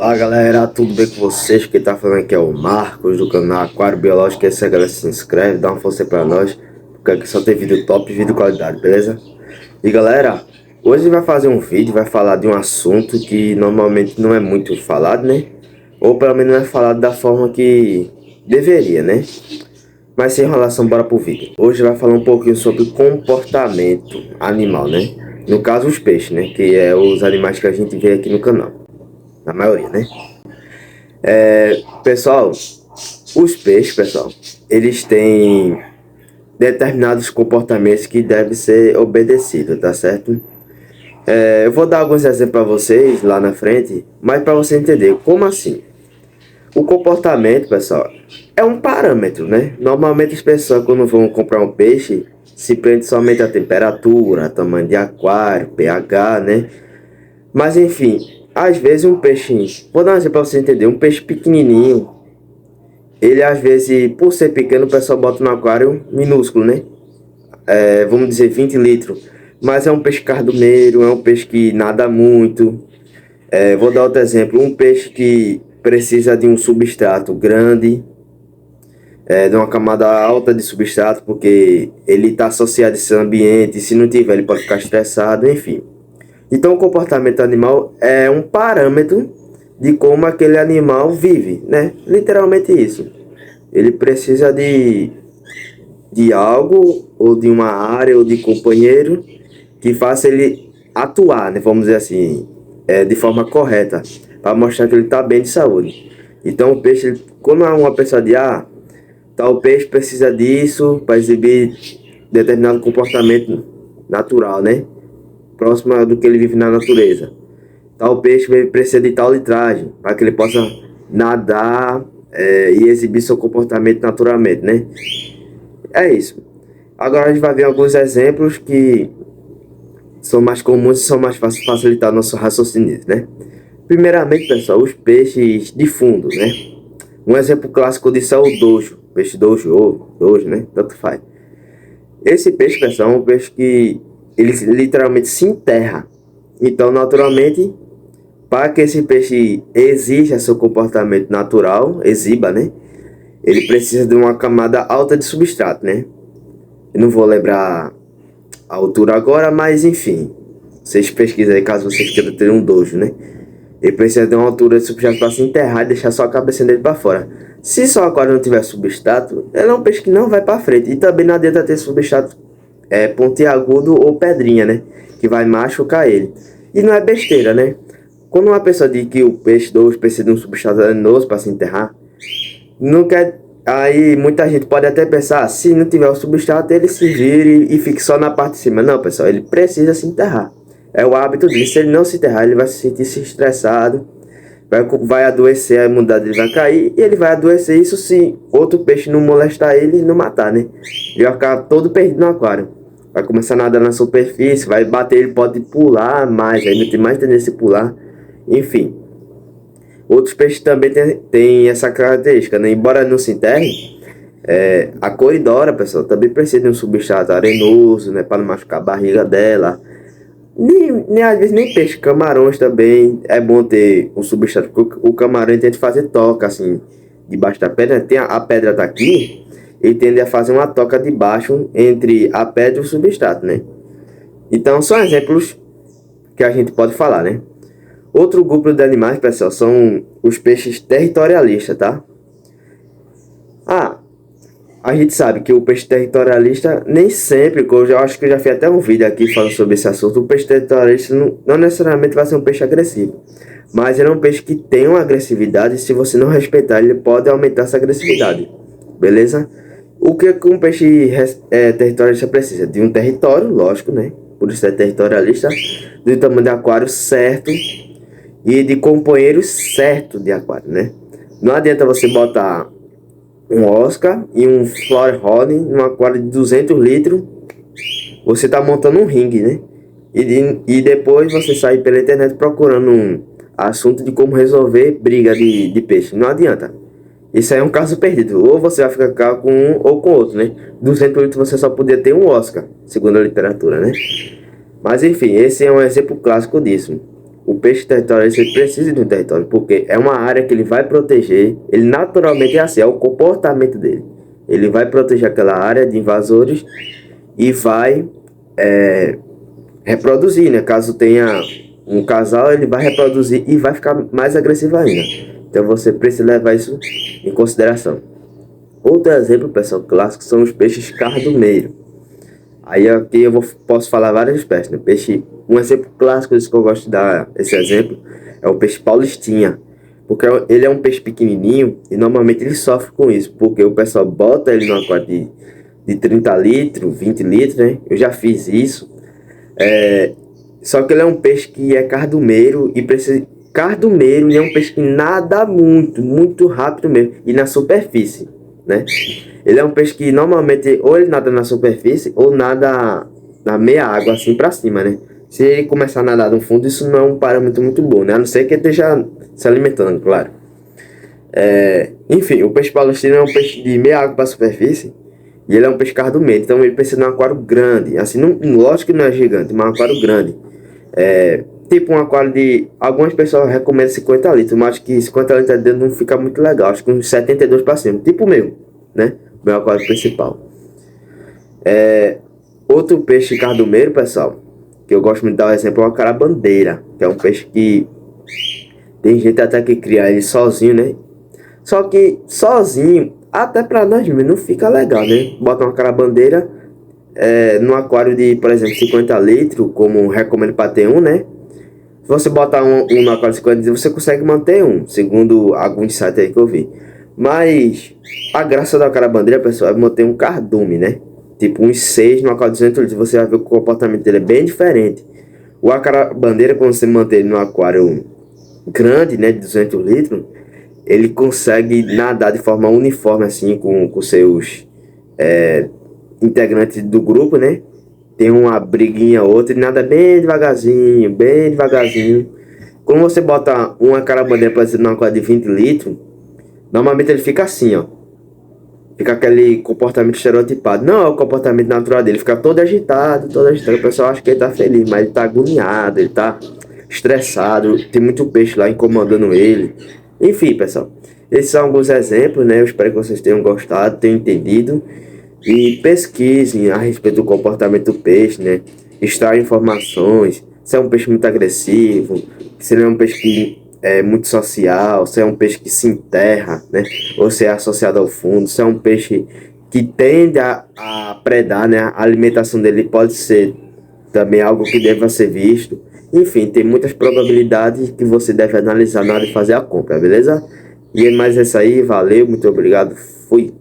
Olá galera, tudo bem com vocês? Quem tá falando aqui é o Marcos do canal Aquário Biológico. E se a galera se inscreve, dá uma força aí pra nós, porque aqui só tem vídeo top e vídeo de qualidade, beleza? E galera, hoje vai fazer um vídeo, vai falar de um assunto que normalmente não é muito falado, né? Ou pelo menos não é falado da forma que deveria, né? Mas sem enrolação, bora pro vídeo. Hoje vai falar um pouquinho sobre comportamento animal, né? No caso os peixes, né? Que é os animais que a gente vê aqui no canal. Na maioria, né? Pessoal, os peixes, pessoal, eles têm determinados comportamentos que devem ser obedecidos, tá certo? Eu vou dar alguns exemplos para vocês lá na frente, mas para você entender como assim. O comportamento, pessoal, é um parâmetro, né? Normalmente as pessoas quando vão comprar um peixe se prende somente a temperatura, tamanho de aquário, pH, né? Mas enfim, às vezes um peixe, vou dar um exemplo para você entender, um peixe pequenininho, ele às vezes, por ser pequeno, o pessoal bota no aquário minúsculo, né? Vamos dizer 20 litros. Mas é um peixe cardumeiro, é um peixe que nada muito. Vou dar outro exemplo, um peixe que precisa de um substrato grande, de uma camada alta de substrato, porque ele está associado a esse ambiente, se não tiver ele pode ficar estressado, enfim. Então o comportamento animal é um parâmetro de como aquele animal vive, né? Literalmente isso. Ele precisa de algo, ou de uma área, ou de companheiro, que faça ele atuar, né? Vamos dizer assim, de forma correta, para mostrar que ele está bem de saúde. Então o peixe, quando uma pessoa diz, tal peixe precisa disso para exibir determinado comportamento natural, né? Próximo do que ele vive na natureza. Tal peixe precisa de tal litragem, para que ele possa nadar e exibir seu comportamento naturalmente, né? É isso. Agora a gente vai ver alguns exemplos que são mais comuns e são mais fáceis de facilitar nosso raciocínio, né? Primeiramente, pessoal, os peixes de fundo, né? Um exemplo clássico disso é o dojo, peixe dojo ou dojo, né? Tanto faz. Esse peixe, pessoal, é um peixe que ele literalmente se enterra. Então, naturalmente, para que esse peixe exija seu comportamento natural, exiba, né? Ele precisa de uma camada alta de substrato, né? Eu não vou lembrar a altura agora, mas enfim, vocês pesquisem aí caso vocês queiram ter um dojo, né? Ele precisa de uma altura de substrato para se enterrar e deixar só a cabeça dele para fora. Se só o aquário não tiver substrato, ele é um peixe que não vai para frente. E também não adianta ter substrato pontiagudo ou pedrinha, né? Que vai machucar ele. E não é besteira, né? Quando uma pessoa diz que o peixe dojo precisa de um substrato venenoso para se enterrar, não quer. Aí muita gente pode até pensar, se não tiver o substrato, ele se vire e fique só na parte de cima. Não, pessoal, ele precisa se enterrar. É o hábito dele. Se ele não se enterrar, ele vai se sentir estressado, vai adoecer, a imunidade dele vai cair e ele vai adoecer. Isso se outro peixe não molestar ele e não matar, né? Ele vai ficar todo perdido no aquário. Vai começar a nadar na superfície, vai bater, ele pode pular mais, ainda tem mais tendência a pular. Enfim. Outros peixes também têm essa característica, né? Embora não se enterre, a coridora, pessoal, também precisa de um substrato arenoso, né? Para não machucar a barriga dela. Nem às vezes nem peixe, camarões também é bom ter um substrato, porque o camarão tenta fazer toca assim, debaixo da pedra. Tem a pedra tá aqui, ele tende a fazer uma toca debaixo entre a pedra e o substrato, né? Então são exemplos que a gente pode falar, né? Outro grupo de animais, pessoal, são os peixes territorialistas, tá? A gente sabe que o peixe territorialista nem sempre, eu acho que eu já fiz até um vídeo aqui falando sobre esse assunto, o peixe territorialista não necessariamente vai ser um peixe agressivo, mas ele é um peixe que tem uma agressividade e se você não respeitar, ele pode aumentar essa agressividade, beleza? O que um peixe territorialista precisa? De um território, lógico, né? Por isso é territorialista, do tamanho de aquário certo, e de companheiro certo de aquário, né? Não adianta você botar um Oscar e um Flowerhorn num aquário de 200 litros, você tá montando um ringue, né? E depois você sai pela internet procurando um assunto de como resolver briga de peixe. Não adianta. Isso aí é um caso perdido. Ou você vai ficar com um ou com outro, né? 200 litros você só podia ter um Oscar, segundo a literatura, né? Mas enfim, esse é um exemplo clássico disso. o peixe territorial ele precisa de um território, porque é uma área que ele vai proteger, ele naturalmente é assim, é o comportamento dele. Ele vai proteger aquela área de invasores e vai reproduzir, né? Caso tenha um casal, ele vai reproduzir e vai ficar mais agressivo ainda. Então você precisa levar isso em consideração. Outro exemplo, pessoal, clássico são os peixes cardumeiro. Aí aqui posso falar várias espécies, né? Um exemplo clássico disso que eu gosto de dar esse exemplo é o peixe paulistinha. Porque ele é um peixe pequenininho e normalmente ele sofre com isso. Porque o pessoal bota ele no aquário de 30 litros, 20 litros, né? Eu já fiz isso. Só que ele é um peixe que é cardumeiro e precisa... Cardumeiro é um peixe que nada muito, muito rápido mesmo. E na superfície, né? Ele é um peixe que normalmente ou ele nada na superfície ou nada na meia água, assim pra cima, né? Se ele começar a nadar no fundo, isso não é um parâmetro muito bom, né? A não ser que ele esteja se alimentando, claro. Enfim, o peixe palestino é um peixe de meia água pra superfície. E ele é um peixe cardumeiro, então ele precisa de um aquário grande. Assim, não, lógico que não é gigante, mas um aquário grande. Tipo um aquário de... Algumas pessoas recomendam 50 litros, mas acho que 50 litros dentro não fica muito legal. Acho que uns 72 para cima, tipo o meu, né? O meu aquário principal. Outro peixe cardumeiro, pessoal, que eu gosto muito de dar o exemplo, é o carabandeira, que é um peixe que tem gente até que cria ele sozinho, né? Só que sozinho, até pra nós mesmos, não fica legal, né? Bota uma carabandeira no aquário de, por exemplo, 50 litros, como recomendo para ter um, né? Se você botar um no aquário de 50 litros, você consegue manter um, segundo alguns sites aí que eu vi. Mas a graça da carabandeira, pessoal, é manter um cardume, né? Tipo uns 6 no aquário de 200 litros, você vai ver que o comportamento dele é bem diferente. O carabandeira, quando você mantém ele no aquário grande, né, de 200 litros, ele consegue nadar de forma uniforme, assim, com seus integrantes do grupo, né? Tem uma briguinha outra e nada bem devagarzinho, bem devagarzinho. Quando você bota uma carabandeira, por exemplo, numa aquário de 20 litros, normalmente ele fica assim, ó. Fica aquele comportamento estereotipado. Não é o comportamento natural dele, fica todo agitado, todo agitado. O pessoal acha que ele tá feliz, mas ele tá agoniado, ele tá estressado. Tem muito peixe lá incomodando ele. Enfim, pessoal, esses são alguns exemplos, né? Eu espero que vocês tenham gostado, tenham entendido. E pesquisem a respeito do comportamento do peixe, né? Extrair informações. Se é um peixe muito agressivo, se ele é um peixe que é muito social, se é um peixe que se enterra, né? Ou se é associado ao fundo, se é um peixe que tende a predar, né? A alimentação dele pode ser também algo que deva ser visto. Enfim, tem muitas probabilidades que você deve analisar na hora de fazer a compra, beleza? E é mais isso aí, valeu, muito obrigado, fui!